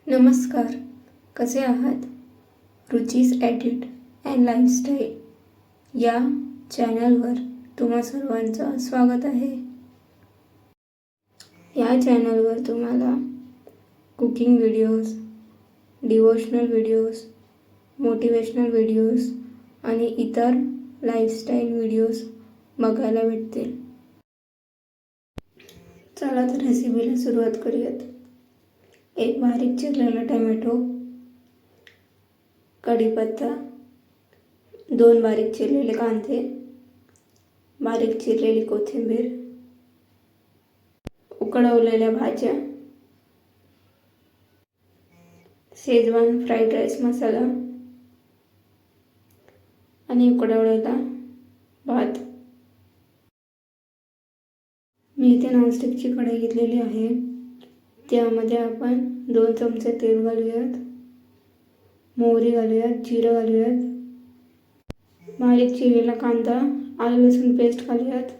नमस्कार, कसे आहात? रुचीज एडिट अँड लाईफस्टाईल या चॅनलवर तुम्हा सर्वांचं स्वागत आहे. या चॅनलवर तुम्हाला cooking videos, devotional videos, motivational videos आणि इतर लाईफस्टाईल व्हिडिओज बघायला भेटतील. चला तर रेसिपीला सुरुवात करूयात. एक बारीक चिरलेला टोमॅटो, कढीपत्ता, 2 बारीक चिरलेले कांदे, बारीक चिरलेली कोथिंबीर, उकळवलेल्या भाज्या, शेजवान फ्राईड राईस मसाला आणि उकळवलेला भात. मी इथे नॉनस्टिकची कढई घेतलेली आहे. त्यामध्ये आपण 2 चमचे तेल घालूयात, मोहरी घालूयात, जिरं घालूयात, बारीक चिरलेला कांदा, आलं लसूण पेस्ट घालूयात,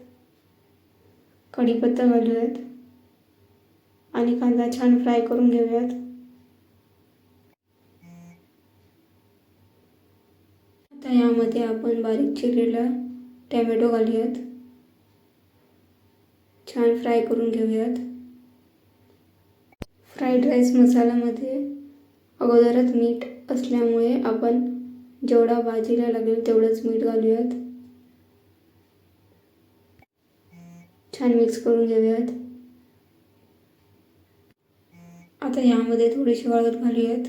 कढीपत्ता घालूयात आणि कांदा छान फ्राय करून घेऊयात. आता यामध्ये आपण बारीक चिरलेला टोमॅटो घालूयात, छान फ्राय करून घेऊयात. फ्राईड राईस मसाल्यामध्ये अगोदरच मीठ असल्यामुळे आपण जेवढा भाजीला लागेल तेवढंच मीठ घालूयात. छान मिक्स करून घेऊयात. आता यामध्ये थोडीशी हळद घालूयात,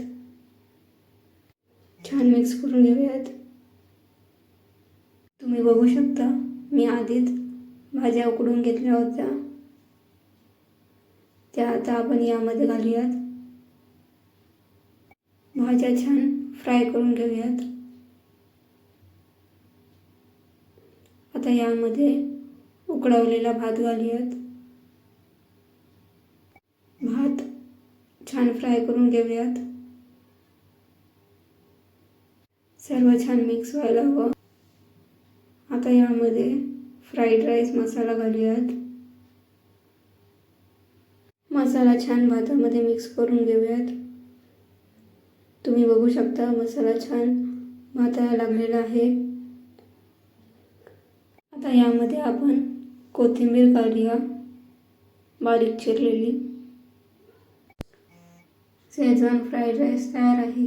छान मिक्स करून घेऊयात. तुम्ही बघू शकता मी आधीच भाज्या उकडून घेतल्या होत्या, त्या आता आपण यामध्ये घालूयात. भाज्या छान फ्राय करून घेऊयात. आता यामध्ये उकळवलेला भात घालूयात. भात छान फ्राय करून घेऊयात. सर्व छान मिक्स व्हायला हवं. आता यामध्ये फ्राईड राईस मसाला घालूयात. मसाला छान भातामध्ये मिक्स करून घेऊयात. तुम्ही बघू शकता मसाला छान भाताला लागलेला आहे. आता यामध्ये आपण कोथिंबीर घालूया, बारीक चिरलेली. शेजवान फ्राईड राईस तयार आहे.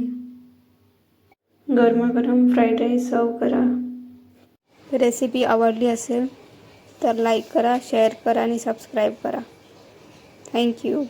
गरमागरम फ्राईड राईस सर्व करा. रेसिपी आवडली असेल तर लाईक करा, शेअर करा आणि सबस्क्राईब करा. थँक्यू.